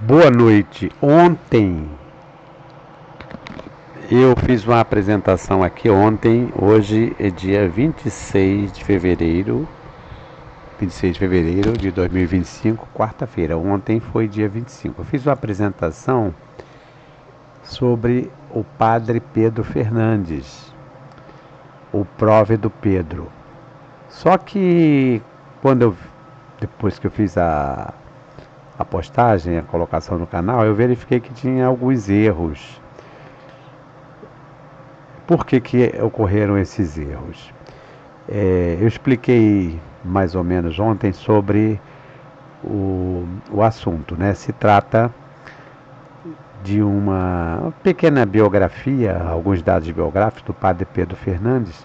Boa noite. Ontem eu fiz uma apresentação aqui hoje é dia 26 de fevereiro de 2025, quarta-feira. Ontem foi dia 25. Eu fiz uma apresentação sobre o padre Pedro Fernandes, o próvido Pedro. Só que depois que eu fiz a postagem, a colocação no canal, eu verifiquei que tinha alguns erros. Por que ocorreram esses erros? Eu expliquei mais ou menos ontem sobre o assunto, né? Se trata de uma pequena biografia, alguns dados biográficos do padre Pedro Fernandes,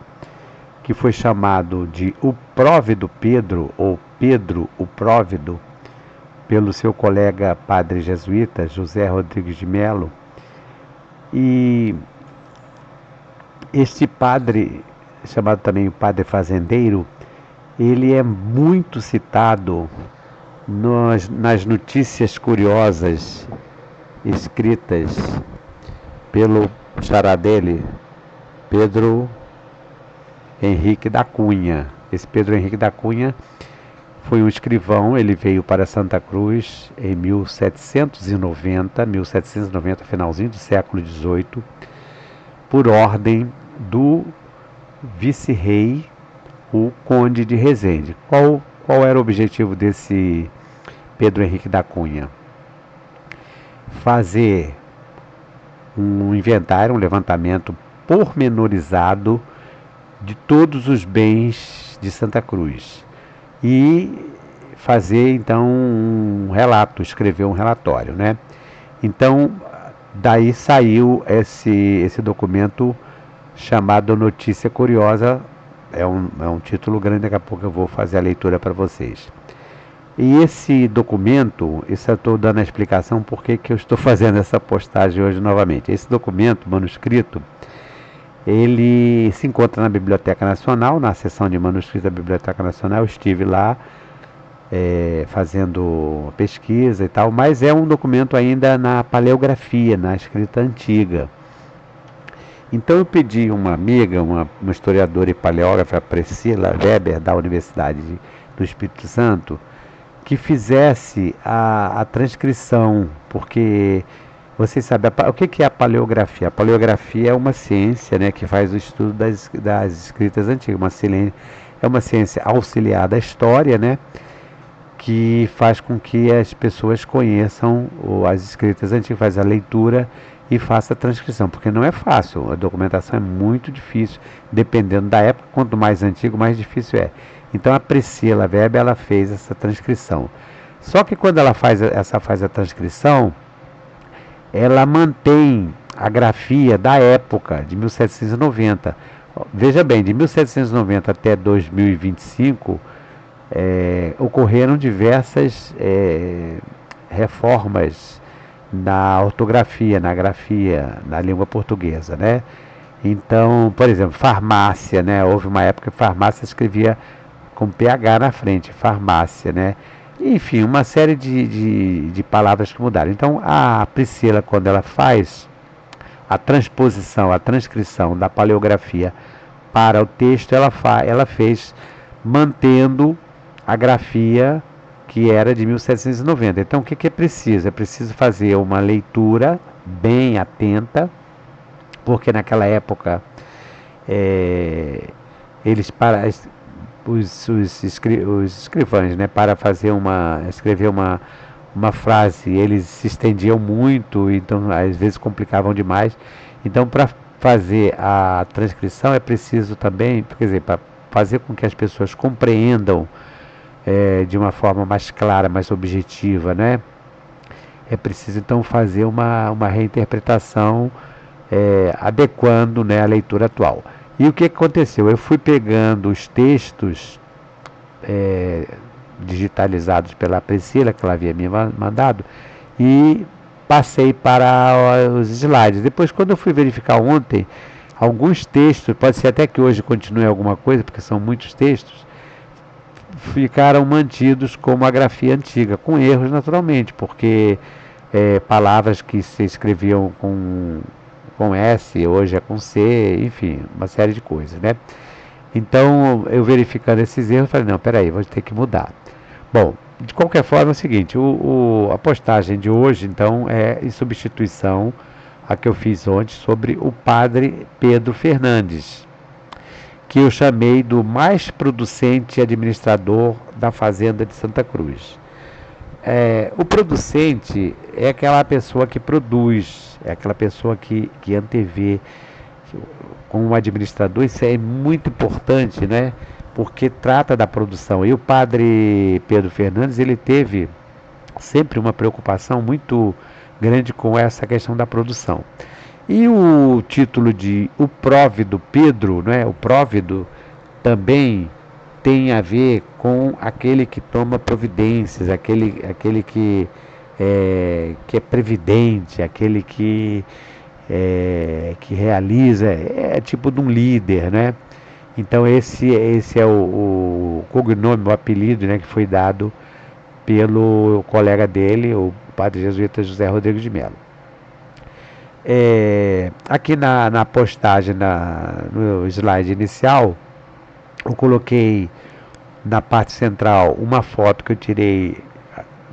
que foi chamado de o Próvido Pedro, ou Pedro o Próvido, pelo seu colega padre jesuíta José Rodrigues de Melo. E este padre, chamado também o padre fazendeiro, ele é muito citado nas notícias curiosas escritas pelo xará dele, Pedro Henrique da Cunha. Esse Pedro Henrique da Cunha foi um escrivão, ele veio para Santa Cruz em 1790, finalzinho do século XVIII, por ordem do vice-rei, o Conde de Resende. Qual era o objetivo desse Pedro Henrique da Cunha? Fazer um inventário, um levantamento pormenorizado de todos os bens de Santa Cruz e fazer então um relato, escrever um relatório, né? Então, daí saiu esse documento chamado Notícia Curiosa. É um título grande, daqui a pouco eu vou fazer a leitura para vocês. E esse documento, isso eu estou dando a explicação por que eu estou fazendo essa postagem hoje novamente. Esse documento, manuscrito, ele se encontra na Biblioteca Nacional, na seção de manuscritos da Biblioteca Nacional. Eu estive lá fazendo pesquisa e tal, mas é um documento ainda na paleografia, na escrita antiga. Então eu pedi uma amiga, uma historiadora e paleógrafa, a Priscila Weber, da Universidade do Espírito Santo, que fizesse a transcrição, porque vocês sabem, o que é a paleografia? A paleografia é uma ciência, né, que faz o estudo das escritas antigas. É uma ciência auxiliar da história, né, que faz com que as pessoas conheçam as escritas antigas, faz a leitura e faça a transcrição, porque não é fácil, a documentação é muito difícil, dependendo da época, quanto mais antigo, mais difícil é. Então a Priscila Weber, ela fez essa transcrição. Só que quando ela faz a transcrição, ela mantém a grafia da época, de 1790. Veja bem, de 1790 até 2025, ocorreram diversas reformas na ortografia, na grafia, na língua portuguesa, né? Então, por exemplo, farmácia, né? Houve uma época que farmácia escrevia com PH na frente, farmácia, né? Enfim, uma série de palavras que mudaram. Então, a Priscila, quando ela faz a transposição, a transcrição da paleografia para o texto, ela fez mantendo a grafia que era de 1790. Então, o que é preciso? É preciso fazer uma leitura bem atenta, porque naquela época os escrivães, né, para escrever uma frase, eles se estendiam muito, então às vezes complicavam demais. Então, para fazer a transcrição é preciso também, quer dizer, para fazer com que as pessoas compreendam de uma forma mais clara, mais objetiva, né? É preciso então fazer uma reinterpretação adequando, né, a leitura atual. E o que aconteceu? Eu fui pegando os textos digitalizados pela Priscila, que ela havia me mandado, e passei para os slides. Depois, quando eu fui verificar ontem, alguns textos, pode ser até que hoje continue alguma coisa, porque são muitos textos, ficaram mantidos como a grafia antiga, com erros naturalmente, porque palavras que se escreviam com S, hoje é com C, enfim, uma série de coisas, né? Então, eu verificando esses erros, falei, não, peraí, vou ter que mudar. Bom, de qualquer forma é o seguinte, a postagem de hoje, então, é em substituição a que eu fiz ontem sobre o padre Pedro Fernandes, que eu chamei do mais producente administrador da Fazenda de Santa Cruz. O producente é aquela pessoa que produz, é aquela pessoa que antevê. Com o administrador, isso é muito importante, né? Porque trata da produção. E o padre Pedro Fernandes, ele teve sempre uma preocupação muito grande com essa questão da produção. E o título de O Próvido Pedro, né? O próvido também tem a ver com aquele que toma providências, aquele que é previdente, aquele que realiza, é tipo de um líder, né? Então esse é o cognome, o apelido, né, que foi dado pelo colega dele, o padre jesuíta José Rodrigues de Mello. Aqui na postagem, no slide inicial, eu coloquei na parte central uma foto que eu tirei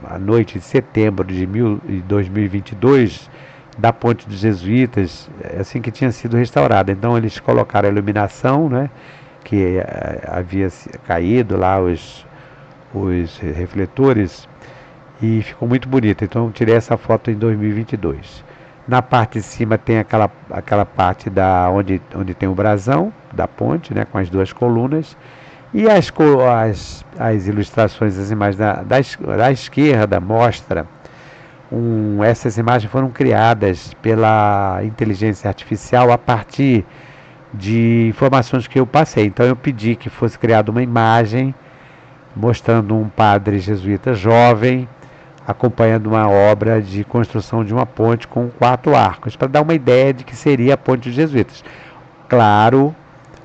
à noite de setembro de 2022 da Ponte dos Jesuítas, assim que tinha sido restaurada. Então eles colocaram a iluminação, né, que havia caído lá os refletores, e ficou muito bonito. Então eu tirei essa foto em 2022. Na parte de cima tem aquela parte onde tem o brasão da ponte, né, com as duas colunas. E as ilustrações, as imagens da esquerda mostra essas imagens foram criadas pela inteligência artificial a partir de informações que eu passei. Então eu pedi que fosse criada uma imagem mostrando um padre jesuíta jovem acompanhando uma obra de construção de uma ponte com 4 arcos, para dar uma ideia de que seria a ponte dos jesuítas. Claro,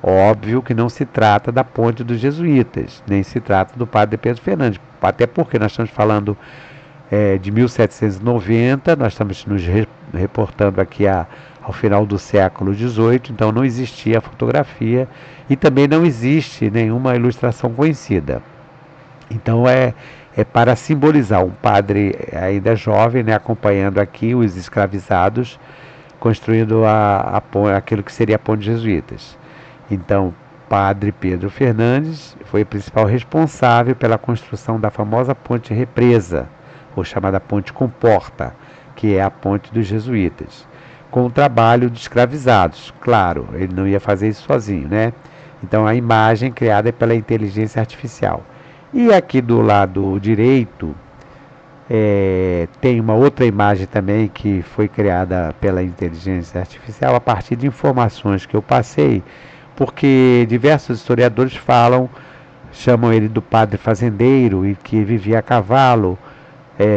óbvio que não se trata da ponte dos jesuítas, nem se trata do padre Pedro Fernandes, até porque nós estamos falando de 1790, nós estamos nos reportando aqui ao final do século XVIII, então não existia fotografia e também não existe nenhuma ilustração conhecida. Então é para simbolizar um padre ainda jovem, né, acompanhando aqui os escravizados, construindo aquilo que seria a ponte dos jesuítas. Então, padre Pedro Fernandes foi o principal responsável pela construção da famosa ponte represa, ou chamada ponte comporta, que é a ponte dos jesuítas, com o trabalho de escravizados. Claro, ele não ia fazer isso sozinho, né? Então a imagem criada é pela inteligência artificial. E aqui do lado direito tem uma outra imagem também que foi criada pela inteligência artificial a partir de informações que eu passei, porque diversos historiadores chamam ele do padre fazendeiro e que vivia a cavalo,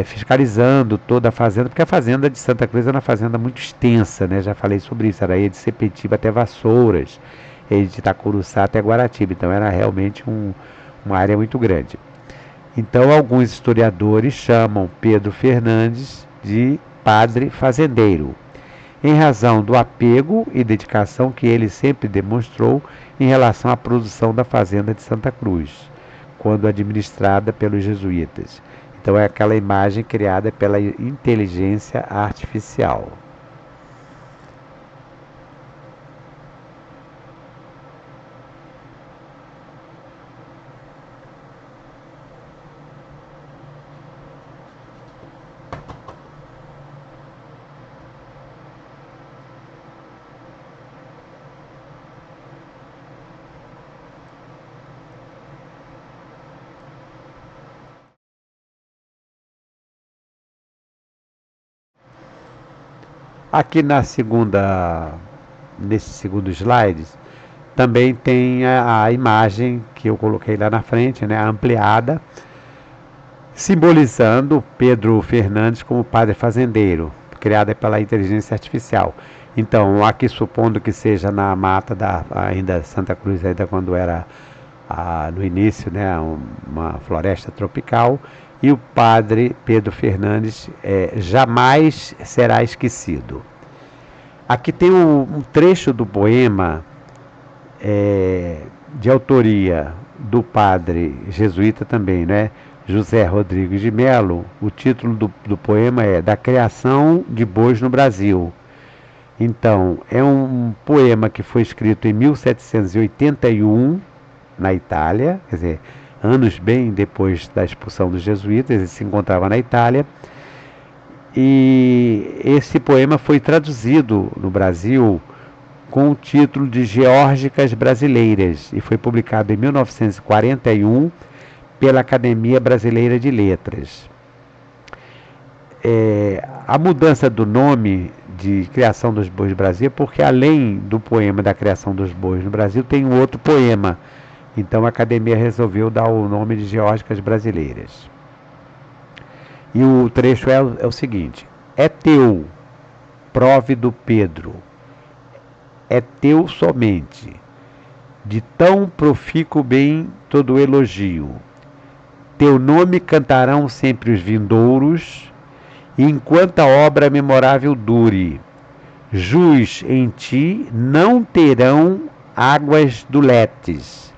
fiscalizando toda a fazenda, porque a fazenda de Santa Cruz era uma fazenda muito extensa, né? Já falei sobre isso, era aí de Sepetiba até Vassouras, de Itacuruçá até Guaratiba, então era realmente uma área muito grande. Então alguns historiadores chamam Pedro Fernandes de padre fazendeiro, em razão do apego e dedicação que ele sempre demonstrou em relação à produção da fazenda de Santa Cruz, quando administrada pelos jesuítas. Então é aquela imagem criada pela inteligência artificial. Aqui nesse segundo slide, também tem a imagem que eu coloquei lá na frente, né, ampliada, simbolizando Pedro Fernandes como padre fazendeiro, criada pela inteligência artificial. Então, aqui supondo que seja na mata ainda Santa Cruz, ainda quando era no início, né, uma floresta tropical, e o padre Pedro Fernandes, jamais será esquecido. Aqui tem um trecho do poema de autoria do padre jesuíta também, né? José Rodrigues de Melo. O título do poema é Da Criação de Bois no Brasil. Então, é um poema que foi escrito em 1781, na Itália, quer dizer, anos bem depois da expulsão dos jesuítas, ele se encontrava na Itália. E esse poema foi traduzido no Brasil com o título de Geórgicas Brasileiras e foi publicado em 1941 pela Academia Brasileira de Letras. A mudança do nome de Criação dos Bois no Brasil, porque além do poema da Criação dos Bois no Brasil, tem um outro poema. Então a Academia resolveu dar o nome de Geórgicas Brasileiras. E o trecho é o seguinte: é teu, próvido Pedro, é teu somente, de tão profícuo bem todo elogio. Teu nome cantarão sempre os vindouros, e enquanto a obra memorável dure, jus em ti não terão águas duletes,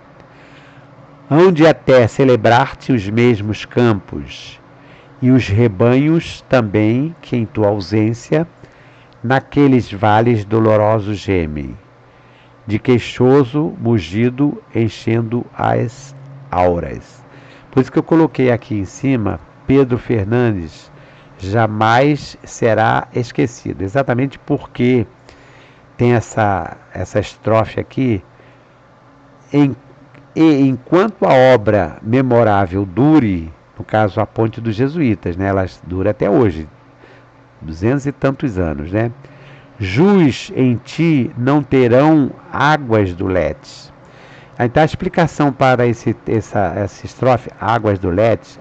hão de até celebrar-te os mesmos campos, e os rebanhos também, que em tua ausência, naqueles vales dolorosos gemem, de queixoso mugido enchendo as auras. Por isso que eu coloquei aqui em cima, Pedro Fernandes jamais será esquecido, exatamente porque tem essa estrofe aqui, enquanto a obra memorável dure, no caso a Ponte dos Jesuítas, né, ela dura até hoje, 200 e tantos anos, né? Jus em ti não terão águas do Letes. Então a explicação para essa estrofe, águas do Letes,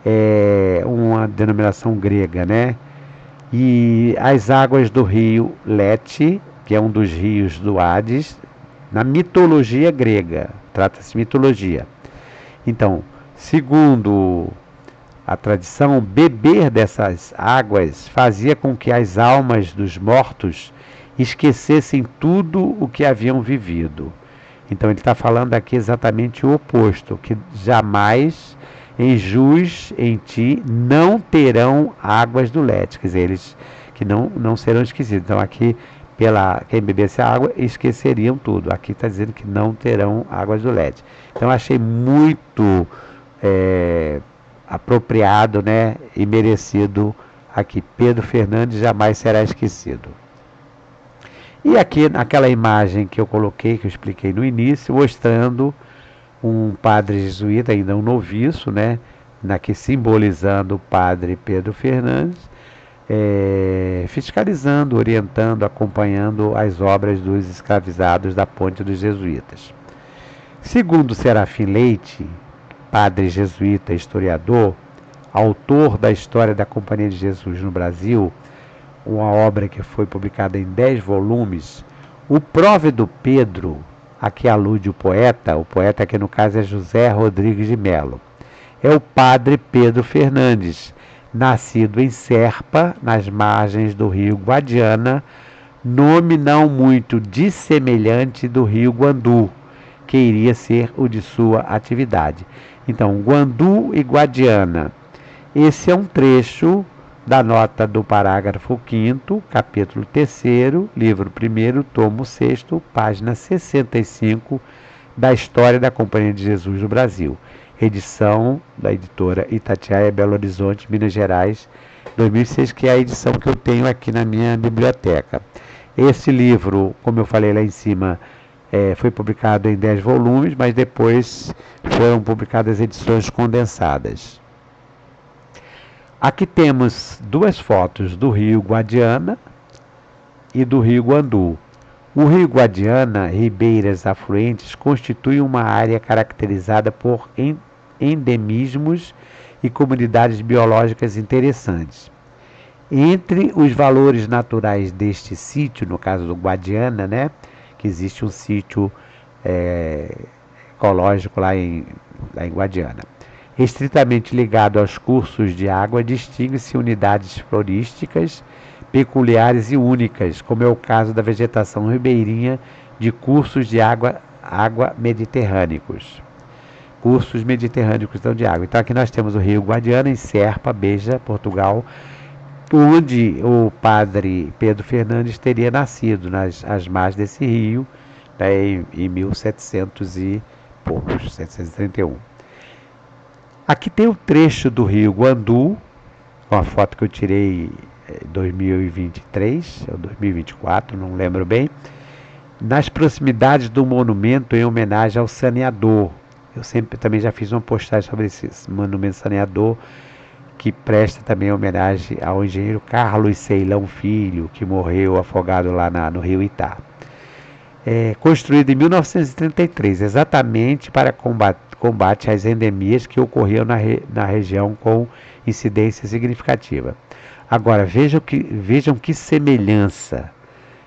é uma denominação grega, né? E as águas do rio Lete, que é um dos rios do Hades, na mitologia grega, trata-se de mitologia. Então, segundo a tradição, beber dessas águas fazia com que as almas dos mortos esquecessem tudo o que haviam vivido. Então ele está falando aqui exatamente o oposto, que jamais em jus em ti não terão águas do Lete, quer dizer, eles que não serão esquecidos. Então aqui, quem bebesse a água, esqueceriam tudo. Aqui está dizendo que não terão águas do Lete. Então achei muito apropriado, né, e merecido aqui. Pedro Fernandes jamais será esquecido. E aqui naquela imagem que eu coloquei, que eu expliquei no início, mostrando um padre jesuíta, ainda um noviço, né, aqui simbolizando o padre Pedro Fernandes, fiscalizando, orientando, acompanhando as obras dos escravizados da Ponte dos Jesuítas. Segundo Serafim Leite, padre jesuíta, historiador, autor da História da Companhia de Jesus no Brasil, uma obra que foi publicada em 10 volumes, o próvido Pedro, a que alude o poeta que no caso é José Rodrigues de Melo, é o padre Pedro Fernandes, nascido em Serpa, nas margens do rio Guadiana, nome não muito dissemelhante do rio Guandu, que iria ser o de sua atividade. Então, Guandu e Guadiana. Esse é um trecho da nota do parágrafo 5º, capítulo 3º, livro 1º, tomo 6º, página 65, da História da Companhia de Jesus no Brasil. Edição da editora Itatiaia, Belo Horizonte, Minas Gerais, 2006, que é a edição que eu tenho aqui na minha biblioteca. Esse livro, como eu falei lá em cima, foi publicado em 10 volumes, mas depois foram publicadas edições condensadas. Aqui temos duas fotos do rio Guadiana e do rio Guandu. O rio Guadiana, ribeiras afluentes, constitui uma área caracterizada por endemismos e comunidades biológicas interessantes. Entre os valores naturais deste sítio, no caso do Guadiana, né, que existe um sítio ecológico lá em Guadiana. Estritamente ligado aos cursos de água, distingue-se unidades florísticas peculiares e únicas, como é o caso da vegetação ribeirinha de cursos de água mediterrâneos. Cursos mediterrâneos então, de água. Então aqui nós temos o Rio Guadiana, em Serpa, Beja, Portugal, onde o padre Pedro Fernandes teria nascido, às margens desse rio, né, em 1700 e poucos, 731. Aqui tem o trecho do rio Guandu, uma foto que eu tirei em 2023 ou 2024, não lembro bem, nas proximidades do monumento em homenagem ao saneador. Eu sempre também já fiz uma postagem sobre esse monumento saneador, que presta também homenagem ao engenheiro Carlos Ceilão Filho, que morreu afogado lá no rio Itá. Construído em 1933, exatamente para combate às endemias que ocorriam na região com incidência significativa. Agora, vejam que semelhança,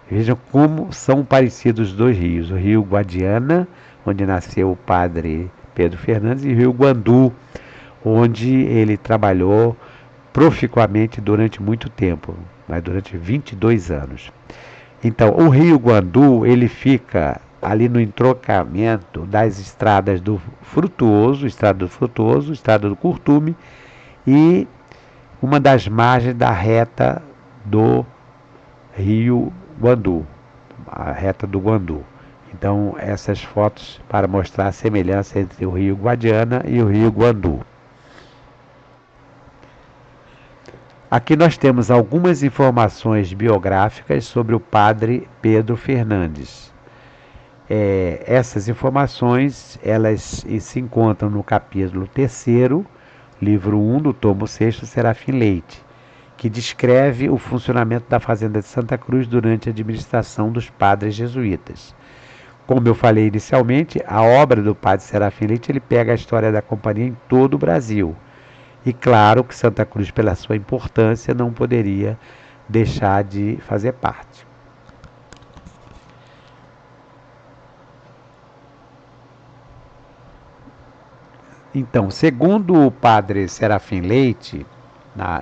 vejam como são parecidos os dois rios. O rio Guadiana, onde nasceu o padre Pedro Fernandes, e o rio Guandu, onde ele trabalhou proficuamente durante muito tempo, mas durante 22 anos. Então, o rio Guandu, ele fica ali no entrocamento das estradas do Frutuoso, estrada do Curtume, e uma das margens da reta do rio Guandu, a reta do Guandu. Então, essas fotos para mostrar a semelhança entre o rio Guadiana e o rio Guandu. Aqui nós temos algumas informações biográficas sobre o padre Pedro Fernandes. Essas informações elas se encontram no capítulo 3º, livro 1 do tomo 6º, Serafim Leite, que descreve o funcionamento da fazenda de Santa Cruz durante a administração dos padres jesuítas. Como eu falei inicialmente, a obra do padre Serafim Leite, ele pega a história da companhia em todo o Brasil. E claro que Santa Cruz, pela sua importância, não poderia deixar de fazer parte. Então, segundo o padre Serafim Leite,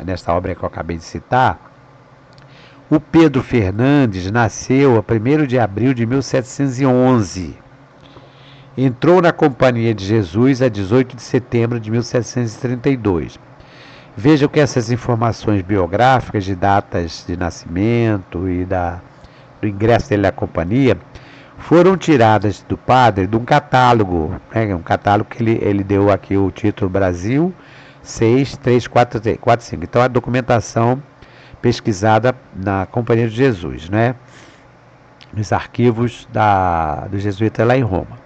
nesta obra que eu acabei de citar, o Pedro Fernandes nasceu a 1º de abril de 1711. Entrou na Companhia de Jesus a 18 de setembro de 1732. Vejam que essas informações biográficas de datas de nascimento e do ingresso dele na companhia foram tiradas do padre de um catálogo, um catálogo que ele deu aqui o título Brasil 63445. Então a documentação pesquisada na Companhia de Jesus, nos arquivos do jesuíta lá em Roma.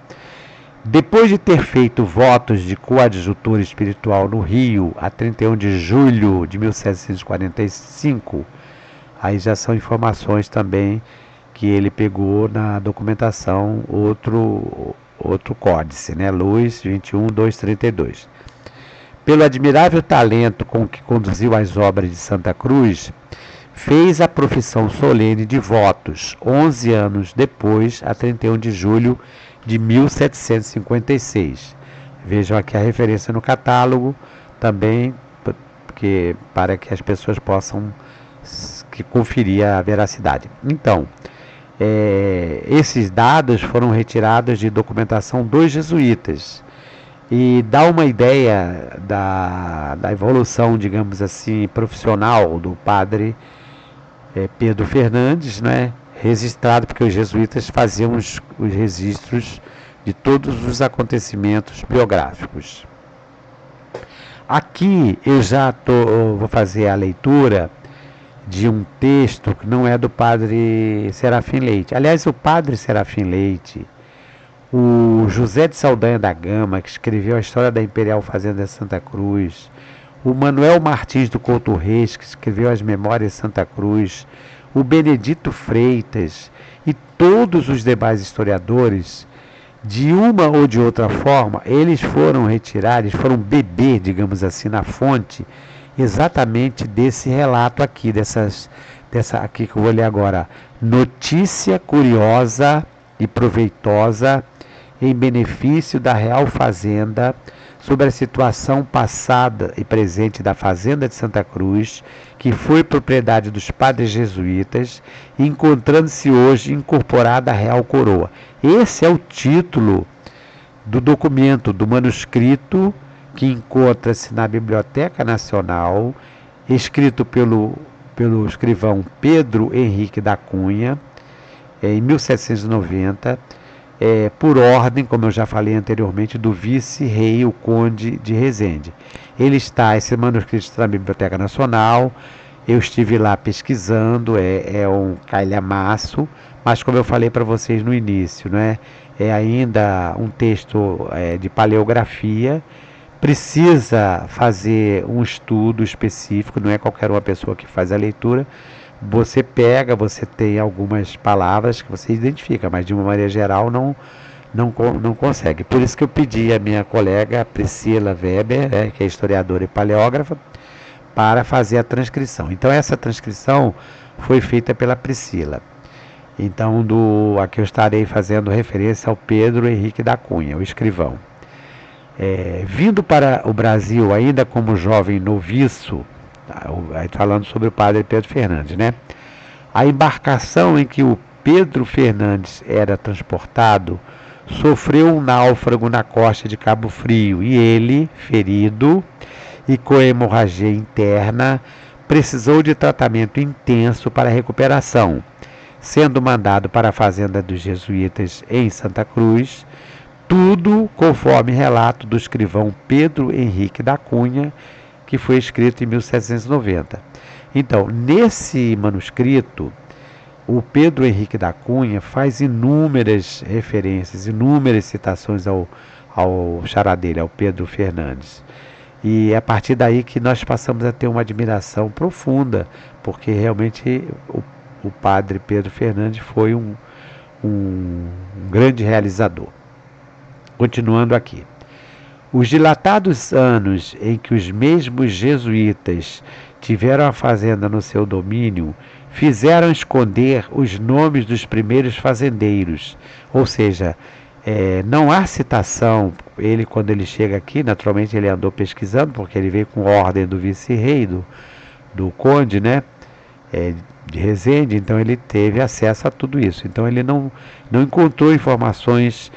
Depois de ter feito votos de coadjutor espiritual no Rio, a 31 de julho de 1745, aí já são informações também que ele pegou na documentação, outro códice, Luz 21232. Pelo admirável talento com que conduziu as obras de Santa Cruz, fez a profissão solene de votos 11 anos depois, a 31 de julho de 1756. Vejam aqui a referência no catálogo também, para que as pessoas possam conferir a veracidade. Então, esses dados foram retirados de documentação dos jesuítas e dá uma ideia da evolução, digamos assim, profissional do padre Pedro Fernandes, registrado, porque os jesuítas faziam os registros de todos os acontecimentos biográficos. Aqui eu vou fazer a leitura de um texto que não é do padre Serafim Leite. Aliás, o padre Serafim Leite, o José de Saldanha da Gama, que escreveu a história da Imperial Fazenda de Santa Cruz, o Manuel Martins do Couto Reis, que escreveu as Memórias de Santa Cruz, o Benedito Freitas e todos os demais historiadores, de uma ou de outra forma, eles foram retirados, foram beber, digamos assim, na fonte, exatamente desse relato aqui, dessa aqui que eu vou ler agora. Notícia curiosa e proveitosa em benefício da Real Fazenda, sobre a situação passada e presente da Fazenda de Santa Cruz, que foi propriedade dos padres jesuítas, encontrando-se hoje incorporada à Real Coroa. Esse é o título do documento, do manuscrito, que encontra-se na Biblioteca Nacional, escrito pelo escrivão Pedro Henrique da Cunha, em 1790, por ordem, como eu já falei anteriormente, do vice-rei, o conde de Resende. Esse manuscrito está na Biblioteca Nacional, eu estive lá pesquisando, é um calhamaço, mas como eu falei para vocês no início, né, é ainda um texto de paleografia, precisa fazer um estudo específico, não é qualquer uma pessoa que faz a leitura. Você tem algumas palavras que você identifica, mas de uma maneira geral não consegue. Por isso que eu pedi à minha colega Priscila Weber, que é historiadora e paleógrafa, para fazer a transcrição. Então essa transcrição foi feita pela Priscila. Então aqui eu estarei fazendo referência ao Pedro Henrique da Cunha, o escrivão. Vindo para o Brasil ainda como jovem noviço, falando sobre o padre Pedro Fernandes, né? A embarcação em que o Pedro Fernandes era transportado sofreu um náufrago na costa de Cabo Frio e ele, ferido e com hemorragia interna, precisou de tratamento intenso para a recuperação, sendo mandado para a fazenda dos jesuítas em Santa Cruz, tudo conforme relato do escrivão Pedro Henrique da Cunha, que foi escrito em 1790. Então, nesse manuscrito, o Pedro Henrique da Cunha faz inúmeras referências, inúmeras citações ao xará dele, ao Pedro Fernandes. E é a partir daí que nós passamos a ter uma admiração profunda, porque realmente o padre Pedro Fernandes foi um grande realizador. Continuando aqui. Os dilatados anos em que os mesmos jesuítas tiveram a fazenda no seu domínio fizeram esconder os nomes dos primeiros fazendeiros, ou seja, não há citação. Ele, quando ele chega aqui, naturalmente ele andou pesquisando, porque ele veio com ordem do vice-rei, do conde, né, de Resende, então ele teve acesso a tudo isso. Então ele não encontrou informações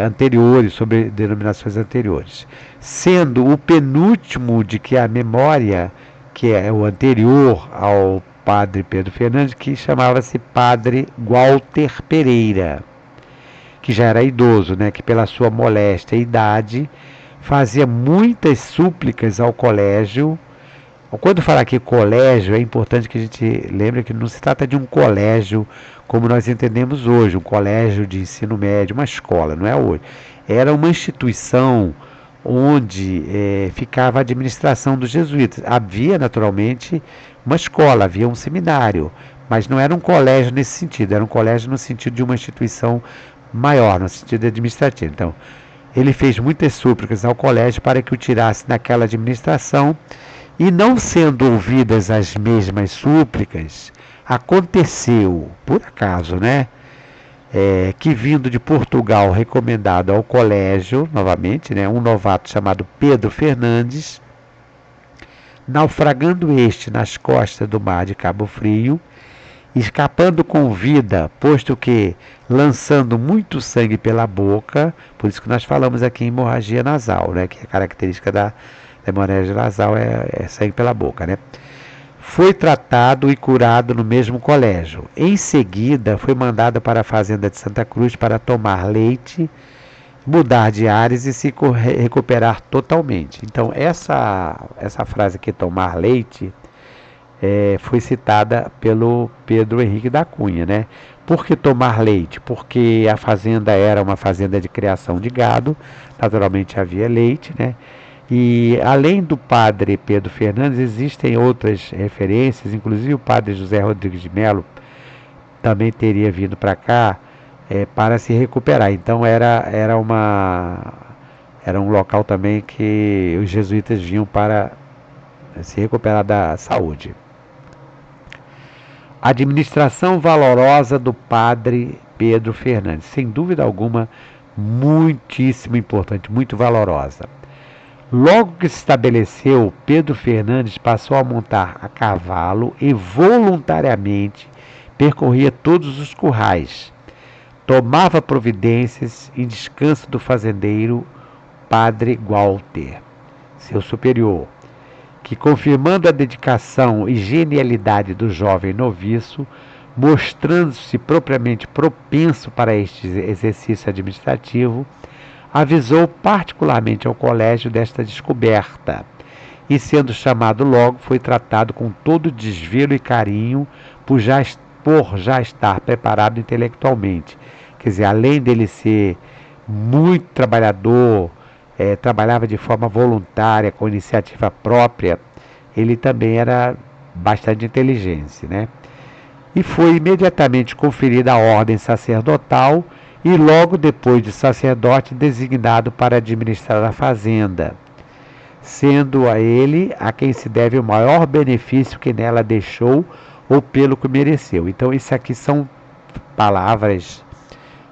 anteriores, sobre denominações anteriores, sendo o penúltimo de que a memória, que é o anterior ao padre Pedro Fernandes, que chamava-se padre Walter Pereira, que já era idoso, né, que pela sua moléstia e idade fazia muitas súplicas ao colégio. Quando falar aqui colégio, é importante que a gente lembre que não se trata de um colégio como nós entendemos hoje, um colégio de ensino médio, uma escola, não é hoje. Era uma instituição onde ficava a administração dos jesuítas. Havia, naturalmente, uma escola, havia um seminário, mas não era um colégio nesse sentido, era um colégio no sentido de uma instituição maior, no sentido administrativo. Então, ele fez muitas súplicas ao colégio para que o tirasse daquela administração. E não sendo ouvidas as mesmas súplicas, aconteceu, por acaso, né, que vindo de Portugal, recomendado ao colégio, novamente, né, um novato chamado Pedro Fernandes, naufragando este nas costas do mar de Cabo Frio, escapando com vida, posto que lançando muito sangue pela boca, por isso que nós falamos aqui em hemorragia nasal, né, que é característica da hemorragia nasal, é sangue pela boca, né? Foi tratado e curado no mesmo colégio. Em seguida, foi mandado para a fazenda de Santa Cruz para tomar leite, mudar de ares e se recuperar totalmente. Então, essa frase aqui, tomar leite, foi citada pelo Pedro Henrique da Cunha, né? Por que tomar leite? Porque a fazenda era uma fazenda de criação de gado, naturalmente havia leite, né? E além do padre Pedro Fernandes, existem outras referências, inclusive o padre José Rodrigues de Melo também teria vindo para cá para se recuperar. Então era um local também que os jesuítas vinham para se recuperar da saúde. Administração valorosa do padre Pedro Fernandes. Sem dúvida alguma, muitíssimo importante, muito valorosa. Logo que se estabeleceu, Pedro Fernandes passou a montar a cavalo e voluntariamente percorria todos os currais. Tomava providências em descanso do fazendeiro Padre Walter, seu superior, que, confirmando a dedicação e genialidade do jovem noviço, mostrando-se propriamente propenso para este exercício administrativo, avisou particularmente ao colégio desta descoberta, e, sendo chamado logo, foi tratado com todo desvelo e carinho por já estar preparado intelectualmente. Quer dizer, além dele ser muito trabalhador, trabalhava de forma voluntária, com iniciativa própria, ele também era bastante inteligente, né? E foi imediatamente conferida a ordem sacerdotal e logo depois de sacerdote designado para administrar a fazenda, sendo a ele a quem se deve o maior benefício que nela deixou ou pelo que mereceu. Então isso aqui são palavras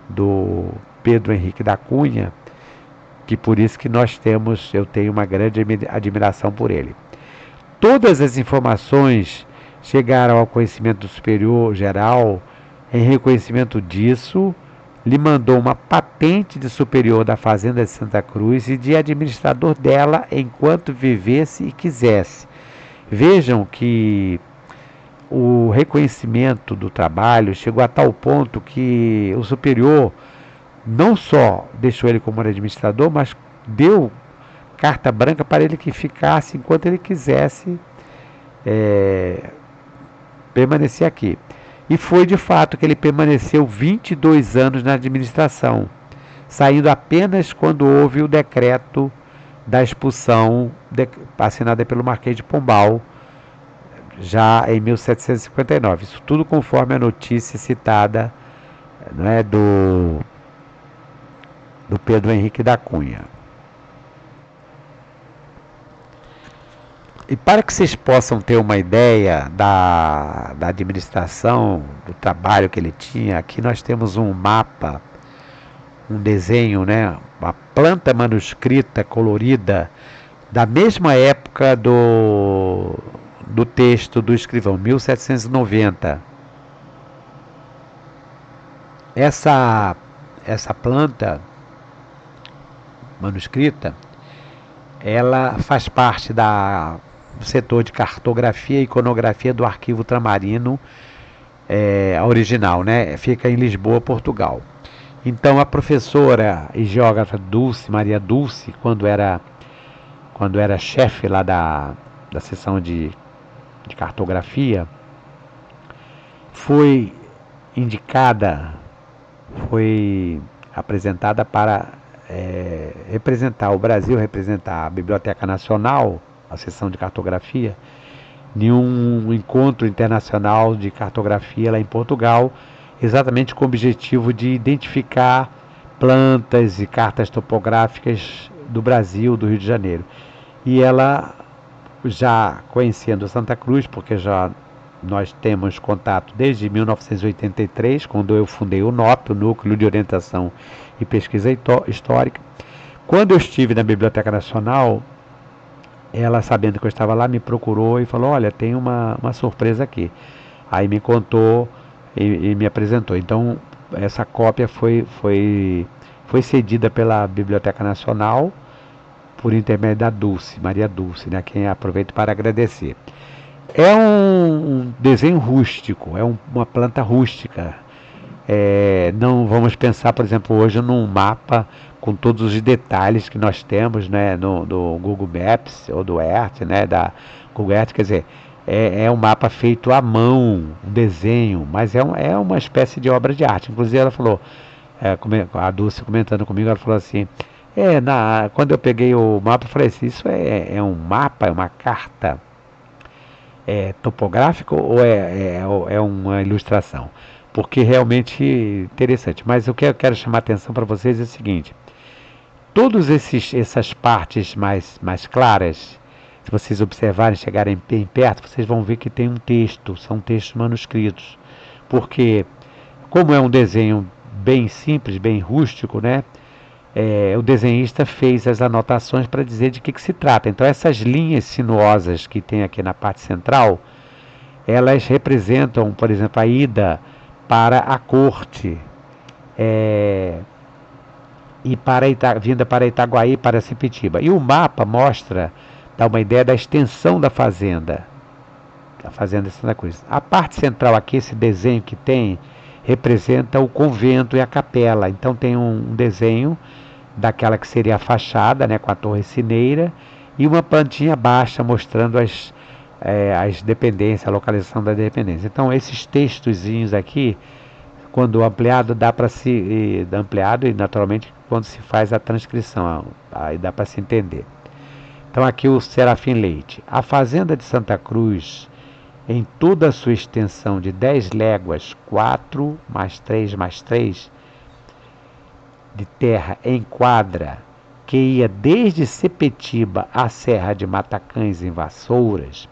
do Pedro Henrique da Cunha, que por isso que eu tenho uma grande admiração por ele. Todas as informações chegaram ao conhecimento do superior geral. Em reconhecimento disso, lhe mandou uma patente de superior da fazenda de Santa Cruz e de administrador dela enquanto vivesse e quisesse. Vejam que o reconhecimento do trabalho chegou a tal ponto que o superior não só deixou ele como administrador, mas deu carta branca para ele que ficasse enquanto ele quisesse permanecer aqui. E foi de fato que ele permaneceu 22 anos na administração, saindo apenas quando houve o decreto da expulsão assinada pelo Marquês de Pombal, já em 1759. Isso tudo conforme a notícia citada, né, do Pedro Henrique da Cunha. E para que vocês possam ter uma ideia da administração, do trabalho que ele tinha, aqui nós temos um mapa, um desenho, né, uma planta manuscrita colorida da mesma época do texto do escrivão, 1790. Essa planta manuscrita, ela faz parte do setor de cartografia e iconografia do Arquivo Ultramarino, a original, né? Fica em Lisboa, Portugal. Então a professora e geógrafa Maria Dulce, quando era chefe lá da seção de cartografia, foi apresentada para representar o Brasil, representar a Biblioteca Nacional, a seção de cartografia, em um encontro internacional de cartografia lá em Portugal, exatamente com o objetivo de identificar plantas e cartas topográficas do Brasil, do Rio de Janeiro. E ela, já conhecendo Santa Cruz, porque já nós temos contato desde 1983, quando eu fundei o NOP, o Núcleo de Orientação e Pesquisa Histórica. Quando eu estive na Biblioteca Nacional, ela, sabendo que eu estava lá, me procurou e falou: olha, tem uma surpresa aqui. Aí me contou e me apresentou. Então, essa cópia foi cedida pela Biblioteca Nacional por intermédio da Maria Dulce, né, quem aproveito para agradecer. É um desenho rústico, é uma planta rústica. Não vamos pensar, por exemplo, hoje num mapa com todos os detalhes que nós temos, né, do Google Maps ou do Earth, né, da Google Earth. Quer dizer, é um mapa feito à mão, um desenho, mas é uma espécie de obra de arte. Inclusive ela falou, a Dulce comentando comigo, ela falou assim, quando eu peguei o mapa, eu falei assim, isso é um mapa, é uma carta topográfica ou é uma ilustração? Porque realmente interessante. Mas o que eu quero chamar a atenção para vocês é o seguinte: todas essas partes mais claras, se vocês observarem, chegarem bem perto, vocês vão ver que tem um texto, são textos manuscritos. Porque, como é um desenho bem simples, bem rústico, né? o desenhista fez as anotações para dizer de que se trata. Então essas linhas sinuosas que tem aqui na parte central, elas representam, por exemplo, a ida para a corte, e vinda para Itaguaí, para Sepetiba. E o mapa dá uma ideia da extensão da fazenda de Santa Cruz. A parte central aqui, esse desenho que tem, representa o convento e a capela. Então tem um desenho daquela que seria a fachada, né, com a torre sineira, e uma plantinha baixa mostrando as dependências, a localização da dependência. Então esses textozinhos aqui, quando ampliado, dá para se ampliado, e naturalmente quando se faz a transcrição, aí dá para se entender. Então aqui o Serafim Leite. A fazenda de Santa Cruz, em toda a sua extensão de 10 léguas, 4 mais 3 mais 3, de terra em quadra, que ia desde Sepetiba à Serra de Matacães em Vassouras,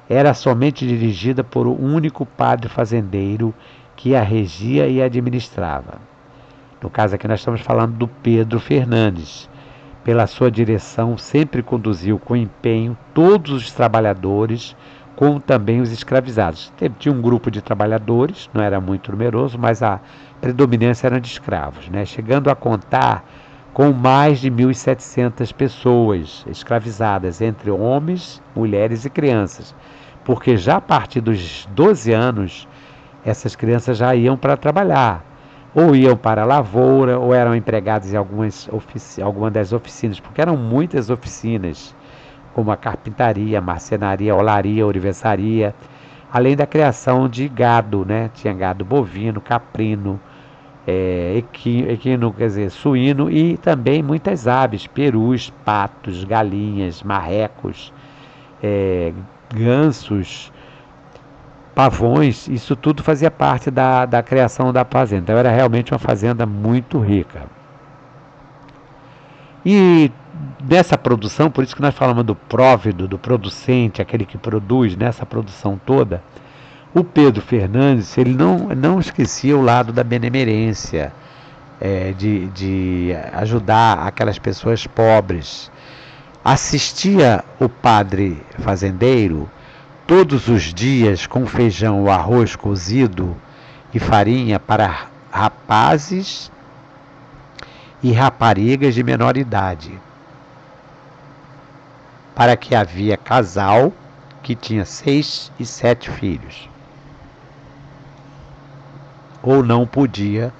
era somente dirigida por um único padre fazendeiro que a regia e administrava. No caso aqui nós estamos falando do Pedro Fernandes. Pela sua direção sempre conduziu com empenho todos os trabalhadores, como também os escravizados. Tinha um grupo de trabalhadores, não era muito numeroso, mas a predominância era de escravos, né? Chegando a contar com mais de 1.700 pessoas escravizadas, entre homens, mulheres e crianças, porque já a partir dos 12 anos, essas crianças já iam para trabalhar, ou iam para a lavoura, ou eram empregados em alguma das oficinas, porque eram muitas oficinas, como a carpintaria, a marcenaria, a olaria, a ourivesaria, além da criação de gado, né? Tinha gado bovino, caprino, equino, quer dizer, suíno, e também muitas aves, perus, patos, galinhas, marrecos, gansos, pavões. Isso tudo fazia parte da criação da fazenda. Então era realmente uma fazenda muito rica. E nessa produção, por isso que nós falamos do próvido, do producente, aquele que produz, nessa produção toda, o Pedro Fernandes, ele não esquecia o lado da benemerência, de ajudar aquelas pessoas pobres. Assistia o padre fazendeiro todos os dias com feijão ou arroz cozido e farinha para rapazes e raparigas de menor idade, para que havia casal que tinha 6 e 7 filhos, ou não podiam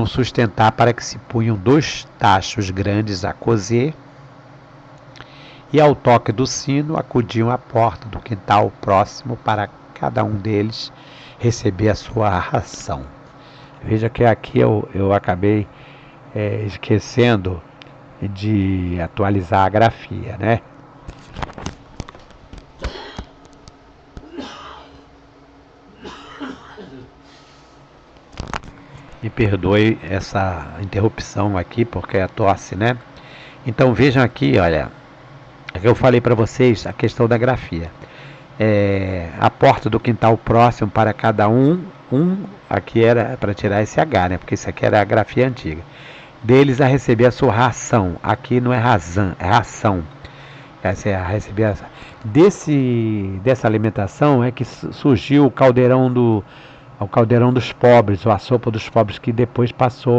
sustentar, para que se punham 2 tachos grandes a cozer, e ao toque do sino acudiam à porta do quintal próximo para cada um deles receber a sua ração. Veja que aqui eu acabei esquecendo de atualizar a grafia, né? Me perdoe essa interrupção aqui, porque é a tosse, né? Então vejam aqui, olha, é que eu falei para vocês a questão da grafia. A porta do quintal próximo para cada um, aqui era para tirar esse H, né? Porque isso aqui era a grafia antiga. Deles a receber a sua ração. Aqui não é razão, é ração. Essa é a receber dessa alimentação é que surgiu o caldeirão dos pobres, ou a sopa dos pobres, que depois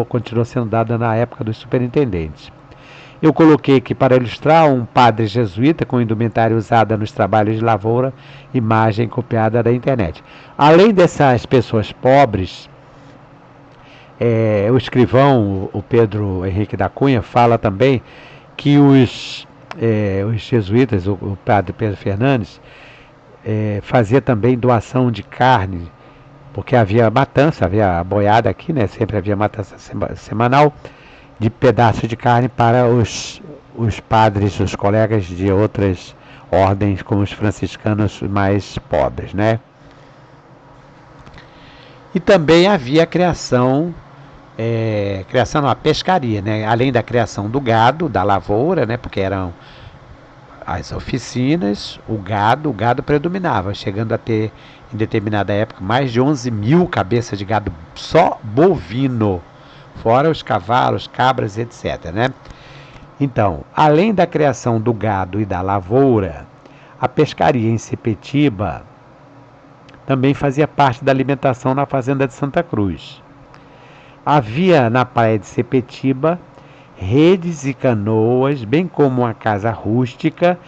continuou sendo dada na época dos superintendentes. Eu coloquei aqui para ilustrar um padre jesuíta com indumentária usada nos trabalhos de lavoura, imagem copiada da internet. Além dessas pessoas pobres, o escrivão, o Pedro Henrique da Cunha, fala também que os jesuítas, o padre Pedro Fernandes, fazia também doação de carne, porque havia matança, havia boiada aqui, né? Sempre havia matança semanal, de pedaços de carne para os padres, os colegas de outras ordens, como os franciscanos mais pobres, né? E também havia a criação a pescaria, né? Além da criação do gado, da lavoura, né? Porque eram as oficinas, o gado predominava, chegando a ter, em determinada época, mais de 11 mil cabeças de gado só bovino, fora os cavalos, cabras, etc., né? Então, além da criação do gado e da lavoura, a pescaria em Sepetiba também fazia parte da alimentação na fazenda de Santa Cruz. Havia na praia de Sepetiba redes e canoas, bem como uma casa rústica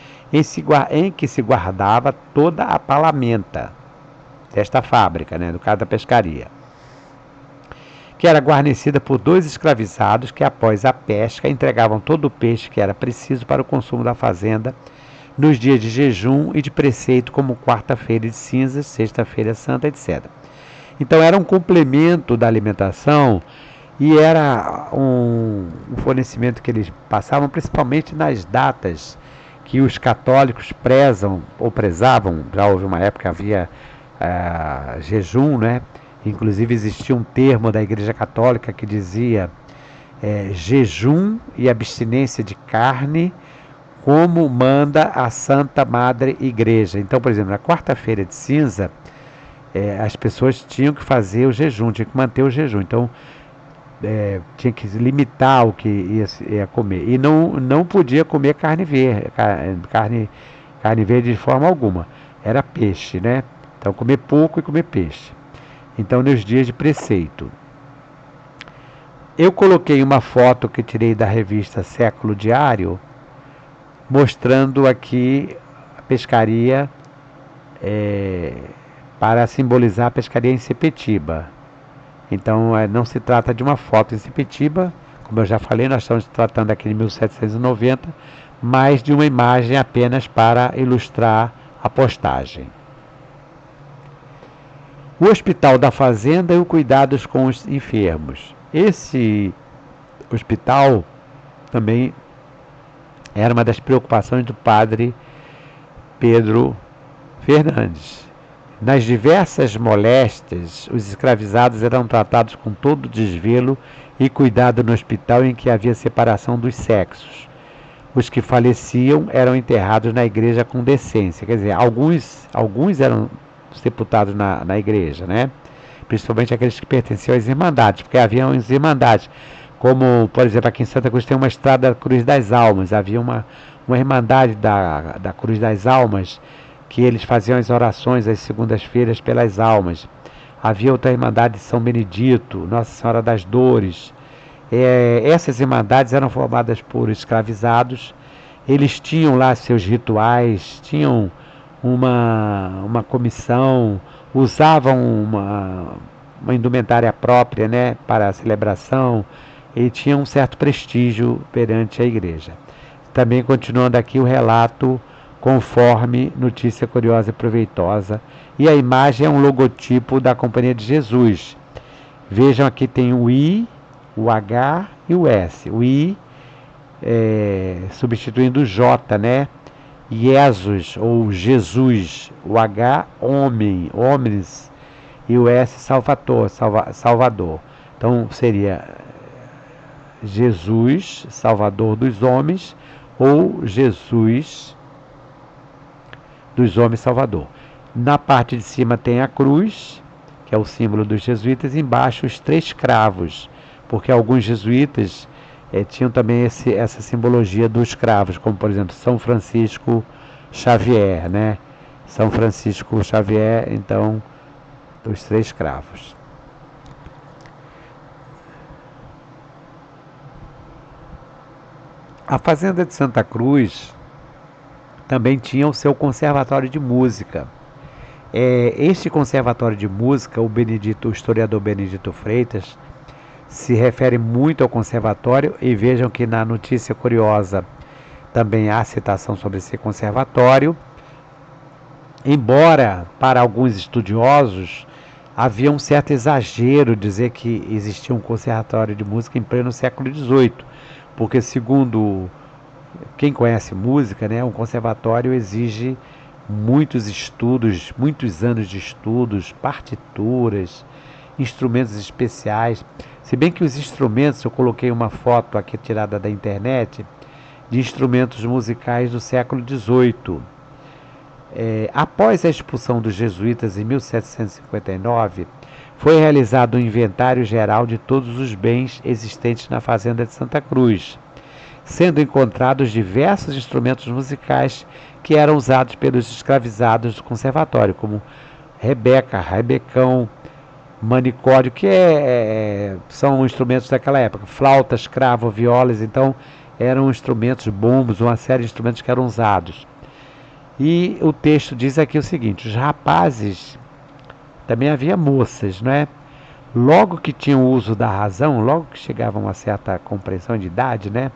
em que se guardava toda a palamenta desta fábrica, né, do caso da pescaria, que era guarnecida por 2 escravizados que, após a pesca, entregavam todo o peixe que era preciso para o consumo da fazenda nos dias de jejum e de preceito, como quarta-feira de cinzas, sexta-feira santa, etc. Então era um complemento da alimentação e era um fornecimento que eles passavam principalmente nas datas que os católicos prezam ou prezavam. Já houve uma época que havia jejum, né? Inclusive existia um termo da Igreja Católica que dizia jejum e abstinência de carne, como manda a Santa Madre Igreja. Então, por exemplo, na quarta-feira de cinza, as pessoas tinham que fazer o jejum, tinham que manter o jejum. Então, tinha que limitar o que ia comer. E não podia comer carne verde, carne verde de forma alguma. Era peixe, né? Então, comer pouco e comer peixe. Então, nos dias de preceito. Eu coloquei uma foto que tirei da revista Século Diário, mostrando aqui a pescaria para simbolizar a pescaria em Sepetiba. Então não se trata de uma foto em Sepetiba, como eu já falei, nós estamos tratando aqui de 1790, mas de uma imagem apenas para ilustrar a postagem. O Hospital da Fazenda e o cuidados com os enfermos. Esse hospital também era uma das preocupações do padre Pedro Fernandes. Nas diversas moléstias, os escravizados eram tratados com todo desvelo e cuidado no hospital em que havia separação dos sexos. Os que faleciam eram enterrados na igreja com decência. Quer dizer, alguns eram sepultados na igreja, né? Principalmente aqueles que pertenciam às irmandades, porque havia as irmandades. Como, por exemplo, aqui em Santa Cruz tem uma estrada da Cruz das Almas. Havia uma irmandade da Cruz das Almas, que eles faziam as orações às segundas-feiras pelas almas. Havia outra irmandade de São Benedito, Nossa Senhora das Dores. Essas irmandades eram formadas por escravizados. Eles tinham lá seus rituais, tinham uma comissão, usavam uma indumentária própria, né, para a celebração, e tinham um certo prestígio perante a igreja. Também continuando aqui o relato conforme notícia curiosa e proveitosa. E a imagem é um logotipo da Companhia de Jesus. Vejam, aqui tem o I, o H e o S. O I substituindo o J, né? Jesus ou Jesus. O H, homem, homens. E o S, Salvador. Então seria Jesus, Salvador dos homens, ou Jesus dos homens Salvador. Na parte de cima tem a cruz, que é o símbolo dos jesuítas, e embaixo os 3 cravos, porque alguns jesuítas tinham também essa simbologia dos cravos, como por exemplo São Francisco Xavier, né? São Francisco Xavier, então, os 3 cravos. A fazenda de Santa Cruz também tinha o seu conservatório de música. Este conservatório de música, o historiador Benedito Freitas, se refere muito ao conservatório, e vejam que na notícia curiosa também há citação sobre esse conservatório, embora para alguns estudiosos havia um certo exagero dizer que existia um conservatório de música em pleno século XVIII, porque segundo quem conhece música, né, um conservatório exige muitos estudos, muitos anos de estudos, partituras, instrumentos especiais. Se bem que os instrumentos, eu coloquei uma foto aqui tirada da internet, de instrumentos musicais do século XVIII. Após a expulsão dos jesuítas em 1759, foi realizado um inventário geral de todos os bens existentes na fazenda de Santa Cruz, sendo encontrados diversos instrumentos musicais que eram usados pelos escravizados do conservatório, como rebeca, rebecão, manicório, que são instrumentos daquela época, flautas, cravo, violas, então eram instrumentos, bumbos, uma série de instrumentos que eram usados. E o texto diz aqui o seguinte: os rapazes, também havia moças, né? Logo que tinham o uso da razão, logo que chegavam a uma certa compreensão de idade, né?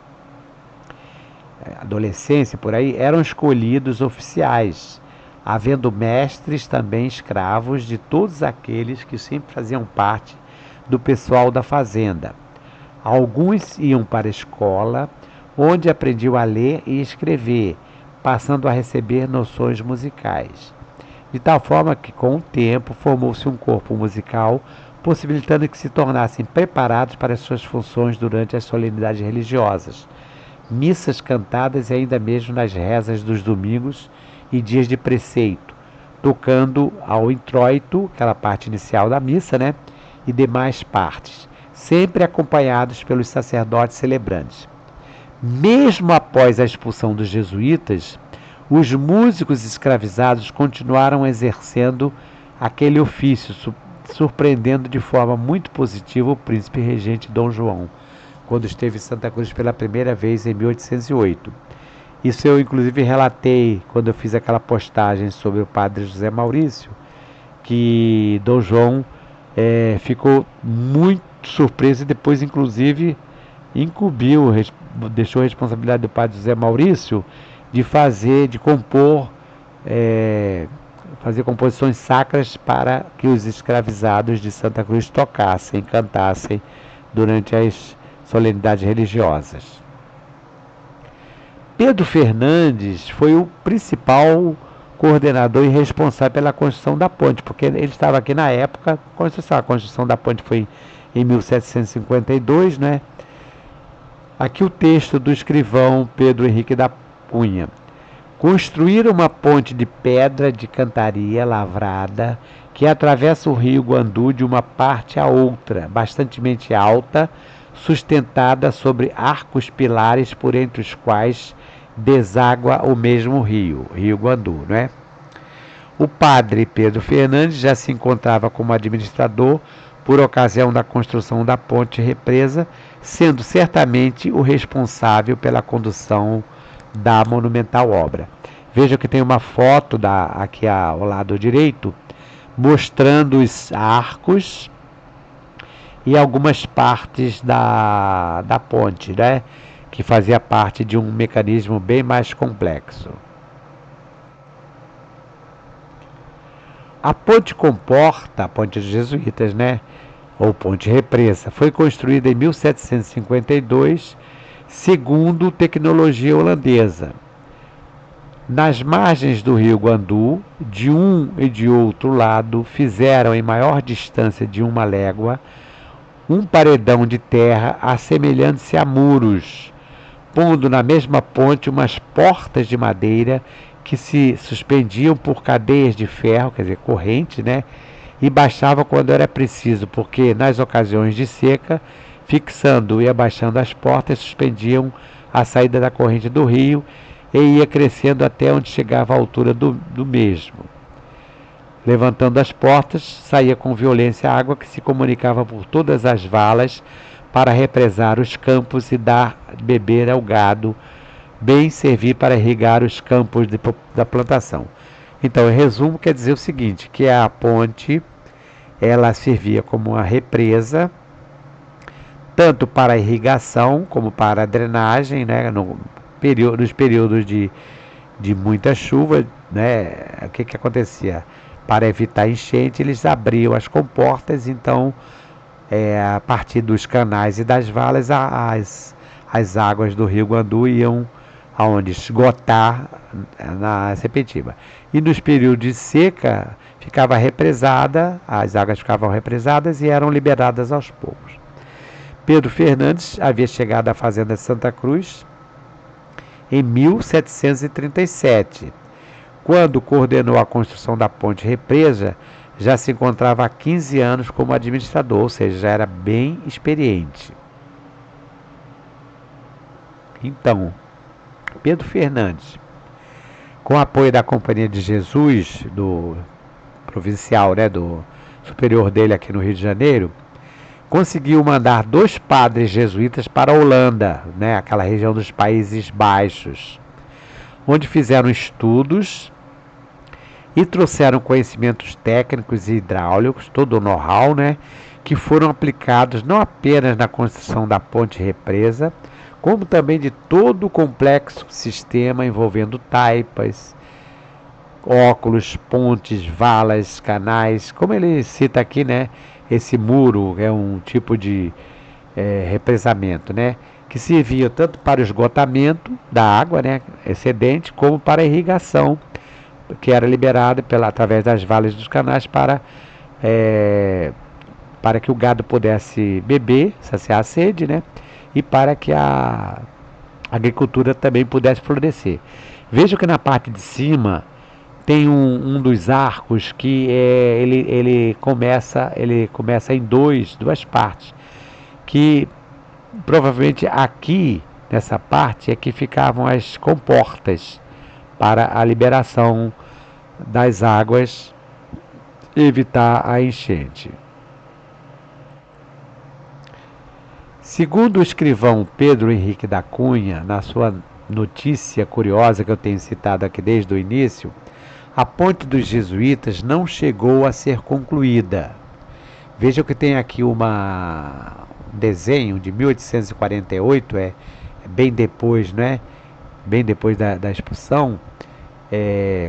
Adolescência, por aí, eram escolhidos oficiais, havendo mestres também escravos de todos aqueles que sempre faziam parte do pessoal da fazenda. Alguns iam para a escola, onde aprendiam a ler e escrever, passando a receber noções musicais. De tal forma que, com o tempo, formou-se um corpo musical, possibilitando que se tornassem preparados para as suas funções durante as solenidades religiosas, missas cantadas e ainda mesmo nas rezas dos domingos e dias de preceito, tocando ao introito, aquela parte inicial da missa, né, e demais partes, sempre acompanhados pelos sacerdotes celebrantes. Mesmo após a expulsão dos jesuítas, os músicos escravizados continuaram exercendo aquele ofício, surpreendendo de forma muito positiva o príncipe regente Dom João, quando esteve em Santa Cruz pela primeira vez em 1808. Isso eu inclusive relatei quando eu fiz aquela postagem sobre o padre José Maurício, que Dom João ficou muito surpreso e depois inclusive incumbiu, deixou a responsabilidade do padre José Maurício de compor, fazer composições sacras para que os escravizados de Santa Cruz tocassem, cantassem durante as solenidades religiosas. Pedro Fernandes foi o principal coordenador e responsável pela construção da ponte, porque ele estava aqui na época. A construção da ponte foi em 1752, né? Aqui o texto do escrivão Pedro Henrique da Cunha. Construíram uma ponte de pedra de cantaria lavrada que atravessa o rio Guandu de uma parte a outra, bastante alta, sustentada sobre arcos pilares por entre os quais deságua o mesmo rio Guandu, né? O padre Pedro Fernandes já se encontrava como administrador por ocasião da construção da ponte represa, sendo certamente o responsável pela condução da monumental obra. Veja que tem uma foto aqui ao lado direito, mostrando os arcos e algumas partes da ponte, né? Que fazia parte de um mecanismo bem mais complexo. A ponte comporta, a ponte dos jesuítas, né? Ou ponte represa, foi construída em 1752, segundo tecnologia holandesa. Nas margens do rio Guandu, de um e de outro lado, fizeram em maior distância de 1 légua, um paredão de terra assemelhando-se a muros, pondo na mesma ponte umas portas de madeira que se suspendiam por cadeias de ferro, quer dizer, corrente, né? E baixava quando era preciso, porque nas ocasiões de seca, fixando e abaixando as portas, suspendiam a saída da corrente do rio e ia crescendo até onde chegava à altura do mesmo. Levantando as portas, saía com violência a água que se comunicava por todas as valas para represar os campos e dar beber ao gado, bem servir para irrigar os campos da plantação. Então, em resumo, quer dizer o seguinte, que a ponte, ela servia como uma represa, tanto para a irrigação como para a drenagem, né, nos períodos de muita chuva, né, o que acontecia? Para evitar enchente, eles abriam as comportas, então, a partir dos canais e das valas, as águas do rio Guandu iam aonde esgotar na Sepetiba. E nos períodos de seca, ficava represada, as águas ficavam represadas e eram liberadas aos poucos. Pedro Fernandes havia chegado à fazenda de Santa Cruz em 1737. Quando coordenou a construção da ponte represa, já se encontrava há 15 anos como administrador, ou seja, já era bem experiente. Então, Pedro Fernandes, com o apoio da Companhia de Jesus, do provincial, né, do superior dele aqui no Rio de Janeiro, conseguiu mandar 2 padres jesuítas para a Holanda, né, aquela região dos Países Baixos, onde fizeram estudos e trouxeram conhecimentos técnicos e hidráulicos, todo o know-how, né, que foram aplicados não apenas na construção da ponte represa, como também de todo o complexo sistema envolvendo taipas, óculos, pontes, valas, canais, como ele cita aqui, né, esse muro é um tipo de represamento, né, que servia tanto para o esgotamento da água, né, excedente, como para a irrigação, que era liberada através das valas dos canais para que o gado pudesse beber, saciar a sede, né, e para que a agricultura também pudesse florescer. Veja que na parte de cima tem um dos arcos que ele começa em duas partes, que provavelmente aqui nessa parte é que ficavam as comportas para a liberação das águas e evitar a enchente. Segundo o escrivão Pedro Henrique da Cunha, na sua notícia curiosa que eu tenho citado aqui desde o início, a ponte dos jesuítas não chegou a ser concluída. Veja que tem aqui um desenho de 1848, bem depois, né? Bem depois da expulsão,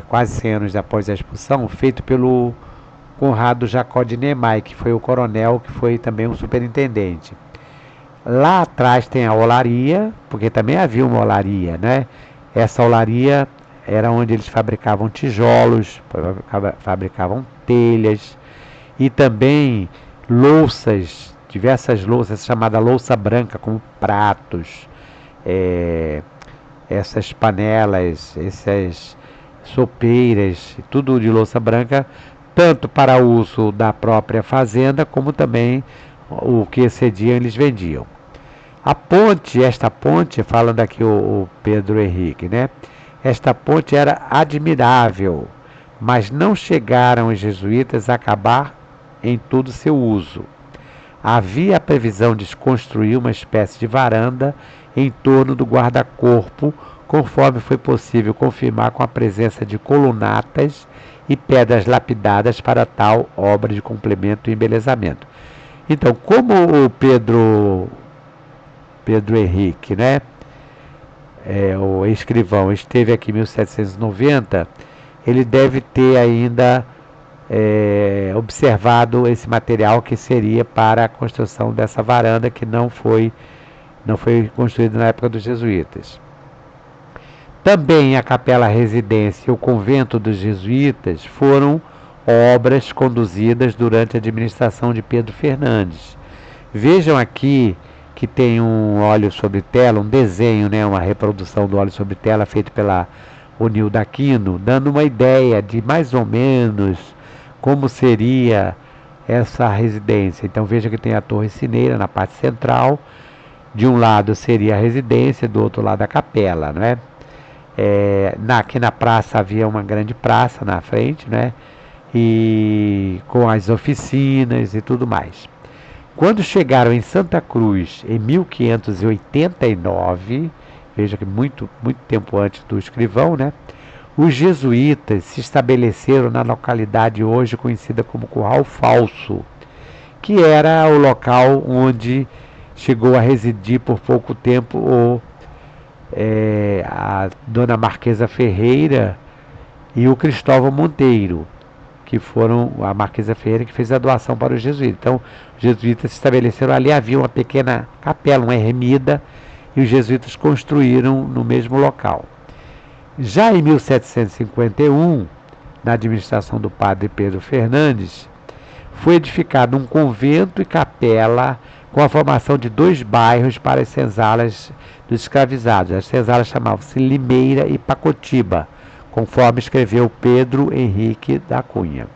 quase 100 anos após a expulsão, feito pelo Conrado Jacó de Niemeyer, que foi o coronel, que foi também um superintendente. Lá atrás tem a olaria, porque também havia uma olaria, né? Essa olaria era onde eles fabricavam tijolos, fabricavam telhas e também louças, diversas louças, chamada louça branca, como pratos, essas panelas, essas sopeiras, tudo de louça branca, tanto para uso da própria fazenda, como também o que excediam eles vendiam. Esta ponte, falando aqui o Pedro Henrique, né? Esta ponte era admirável, mas não chegaram os jesuítas a acabar em todo seu uso. Havia a previsão de construir uma espécie de varanda em torno do guarda-corpo, conforme foi possível confirmar com a presença de colunatas e pedras lapidadas para tal obra de complemento e embelezamento. Então, como o Pedro Henrique, né, o escrivão, esteve aqui em 1790, ele deve ter ainda observado esse material que seria para a construção dessa varanda, que não foi construída na época dos jesuítas. Também a Capela Residência e o Convento dos Jesuítas foram obras conduzidas durante a administração de Pedro Fernandes. Vejam aqui que tem um óleo sobre tela, um desenho, né, uma reprodução do óleo sobre tela feito pela Onilda Aquino, dando uma ideia de mais ou menos como seria essa residência. Então veja que tem a Torre Cineira na parte central, de um lado seria a residência, do outro lado a capela, né? Aqui na praça havia uma grande praça na frente, né? E com as oficinas e tudo mais. Quando chegaram em Santa Cruz em 1589, veja que muito tempo antes do escrivão, né? Os jesuítas se estabeleceram na localidade hoje conhecida como Curral Falso, que era o local onde chegou a residir por pouco tempo a Dona Marquesa Ferreira e o Cristóvão Monteiro, que foram a Marquesa Ferreira que fez a doação para os jesuítas. Então, os jesuítas se estabeleceram ali, havia uma pequena capela, uma ermida, e os jesuítas construíram no mesmo local. Já em 1751, na administração do padre Pedro Fernandes, foi edificado um convento e capela com a formação de 2 bairros para as senzalas dos escravizados. As senzalas chamavam-se Limeira e Pacotiba, conforme escreveu Pedro Henrique da Cunha.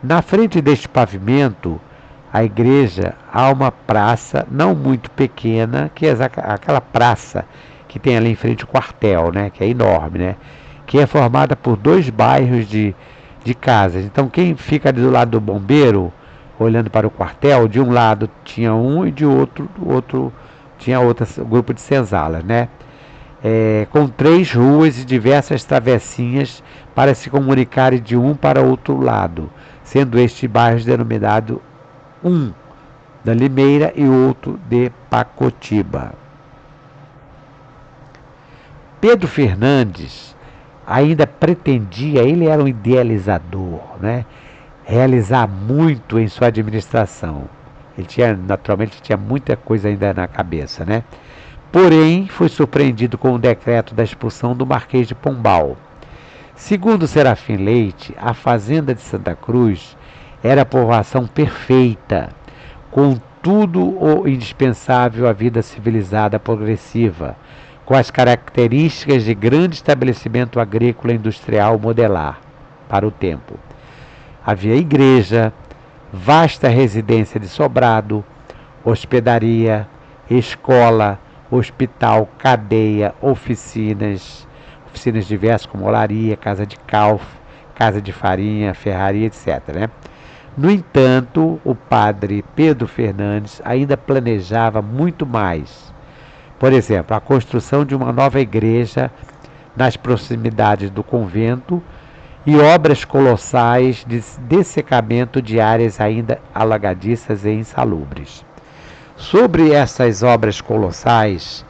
Na frente deste pavimento, a igreja, há uma praça não muito pequena, que é aquela praça que tem ali em frente o quartel, né, que é enorme, né, que é formada por dois bairros de casas. Então, quem fica ali do lado do bombeiro, olhando para o quartel, de um lado tinha um e de outro tinha outro grupo de senzalas, né? Com três ruas e diversas travessinhas para se comunicarem de um para outro lado, sendo este bairro denominado um da Limeira e outro de Pacotiba. Pedro Fernandes ainda pretendia, ele era um idealizador, né? Realizar muito em sua administração. Ele tinha, naturalmente, tinha muita coisa ainda na cabeça, né? Porém, foi surpreendido com o decreto da expulsão do Marquês de Pombal. Segundo Serafim Leite, a fazenda de Santa Cruz era a povoação perfeita, com tudo o indispensável à vida civilizada progressiva, com as características de grande estabelecimento agrícola e industrial modelar para o tempo. Havia igreja, vasta residência de sobrado, hospedaria, escola, hospital, cadeia, oficinas diversas como olaria, casa de calf, casa de farinha, ferraria, etc. Né? No entanto, o padre Pedro Fernandes ainda planejava muito mais. Por exemplo, a construção de uma nova igreja nas proximidades do convento e obras colossais de dessecamento de áreas ainda alagadiças e insalubres. Sobre essas obras colossais,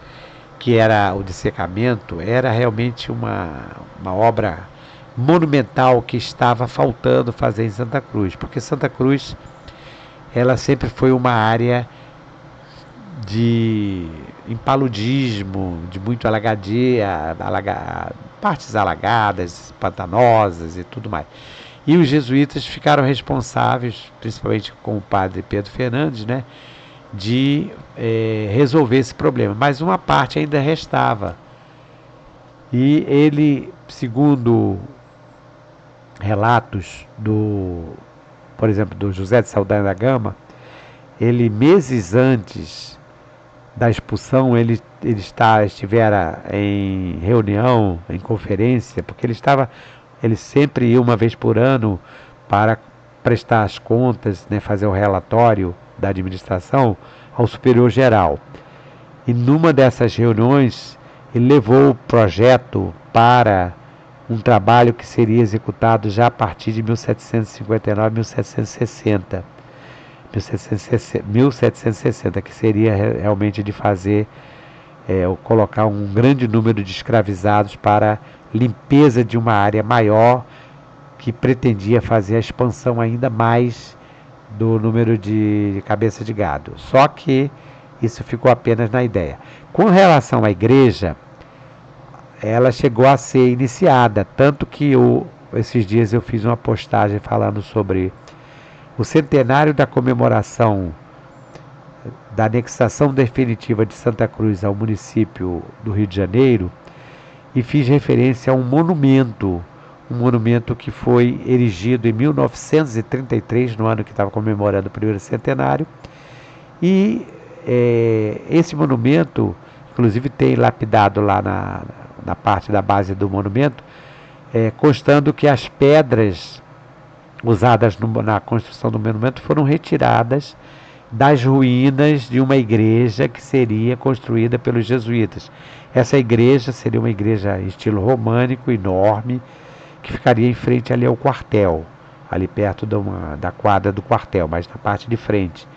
que era o dessecamento, era realmente uma obra monumental que estava faltando fazer em Santa Cruz, porque Santa Cruz ela sempre foi uma área de impaludismo, de muito alagadia, partes alagadas, pantanosas e tudo mais. E os jesuítas ficaram responsáveis, principalmente com o padre Pedro Fernandes, né, de resolver esse problema. Mas uma parte ainda restava. E ele, segundo relatos por exemplo, do José de Saldanha da Gama, ele meses antes da expulsão, ele estivera em reunião, em conferência, porque ele sempre ia uma vez por ano para prestar as contas, né, fazer o relatório da administração ao superior geral. E numa dessas reuniões, ele levou o projeto para um trabalho que seria executado já a partir de 1759, 1760. 1760, que seria realmente de fazer, colocar um grande número de escravizados para limpeza de uma área maior, que pretendia fazer a expansão ainda mais do número de cabeça de gado. Só que isso ficou apenas na ideia. Com relação à igreja, ela chegou a ser iniciada, tanto que esses dias eu fiz uma postagem falando sobre o centenário da comemoração da anexação definitiva de Santa Cruz ao município do Rio de Janeiro, e fiz referência a um monumento que foi erigido em 1933, no ano que estava comemorando o primeiro centenário, e esse monumento, inclusive tem lapidado lá na parte da base do monumento, constando que as pedras usadas na construção do monumento foram retiradas das ruínas de uma igreja que seria construída pelos jesuítas. Essa igreja seria uma igreja estilo românico, enorme, que ficaria em frente ali ao quartel, ali perto da quadra do quartel, mas na parte de frente.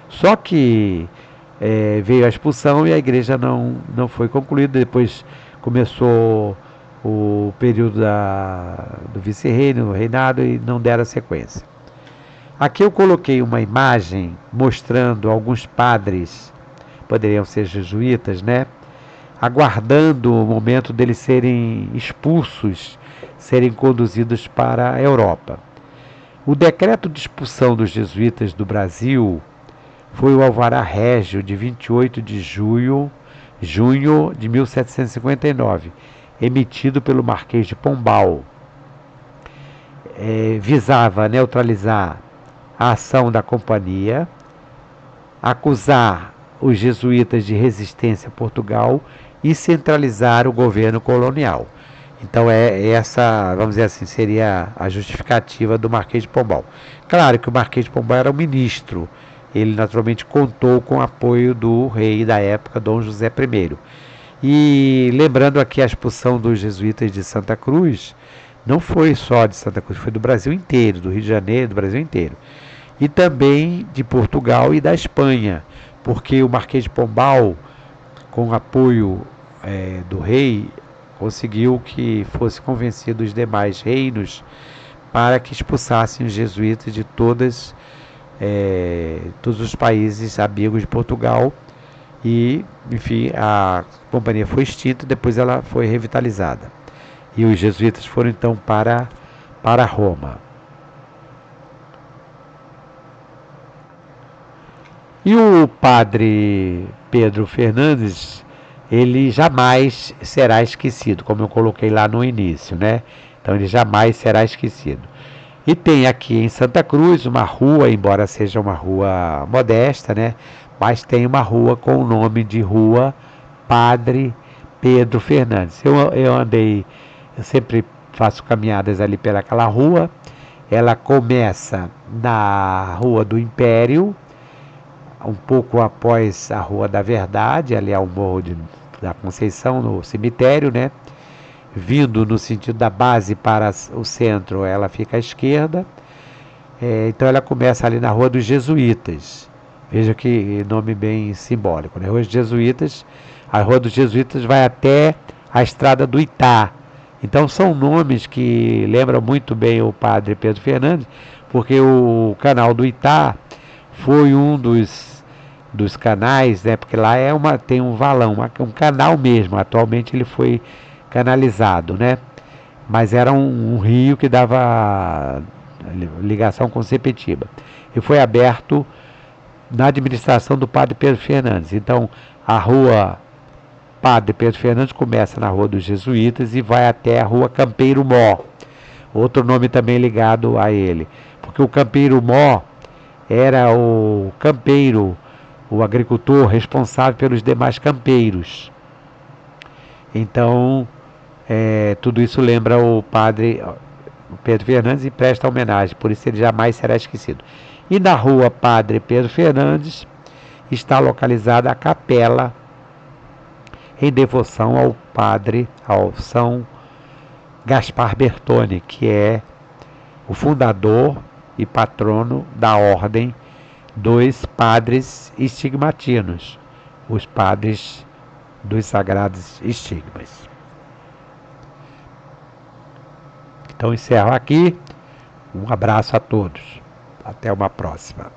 Só que veio a expulsão e a igreja não foi concluída. Depois começou o período do vice-reino, o reinado, e não deram sequência. Aqui eu coloquei uma imagem mostrando alguns padres, poderiam ser jesuítas, né, aguardando o momento deles serem expulsos, serem conduzidos para a Europa. O decreto de expulsão dos jesuítas do Brasil foi o Alvará Régio de 28 de junho de 1759, emitido pelo Marquês de Pombal. visava neutralizar a ação da companhia, acusar os jesuítas de resistência a Portugal e centralizar o governo colonial. Então essa, vamos dizer assim, seria a justificativa do Marquês de Pombal. Claro que o Marquês de Pombal era o ministro, ele naturalmente contou com o apoio do rei da época, Dom José I. E lembrando aqui a expulsão dos jesuítas de Santa Cruz, não foi só de Santa Cruz, foi do Brasil inteiro, do Rio de Janeiro, do Brasil inteiro. E também de Portugal e da Espanha, porque o Marquês de Pombal, com o apoio do rei, conseguiu que fosse convencido os demais reinos para que expulsassem os jesuítas de todos os países amigos de Portugal. E, enfim, a companhia foi extinta, depois ela foi revitalizada. E os jesuítas foram então para Roma. E o padre Pedro Fernandes, ele jamais será esquecido, como eu coloquei lá no início, né? Então ele jamais será esquecido. E tem aqui em Santa Cruz uma rua, embora seja uma rua modesta, né? Mas tem uma rua com o nome de Rua Padre Pedro Fernandes. Eu sempre faço caminhadas ali pelaquela rua. Ela começa na Rua do Império, um pouco após a Rua da Verdade, ali ao Morro da Conceição, no cemitério, né? Vindo no sentido da base para o centro, ela fica à esquerda. Então ela começa ali na Rua dos Jesuítas. Veja que nome bem simbólico, né? Rua dos Jesuítas. A Rua dos Jesuítas vai até a Estrada do Itá. Então são nomes que lembram muito bem o padre Pedro Fernandes, porque o canal do Itá foi um dos canais, né? Porque lá tem um valão, um canal mesmo. Atualmente ele foi canalizado, né? Mas era um rio que dava ligação com Sepetiba. E foi aberto na administração do padre Pedro Fernandes. Então, a rua Padre Pedro Fernandes começa na Rua dos Jesuítas e vai até a Rua Campeiro Mó, outro nome também ligado a ele. Porque o Campeiro Mó era o campeiro, o agricultor responsável pelos demais campeiros. Então, tudo isso lembra o padre Pedro Fernandes e presta homenagem, por isso ele jamais será esquecido. E na Rua Padre Pedro Fernandes está localizada a capela em devoção ao São Gaspar Bertone, que é o fundador e patrono da ordem dos padres estigmatinos, os padres dos sagrados estigmas. Então encerro aqui. Um abraço a todos. Até uma próxima.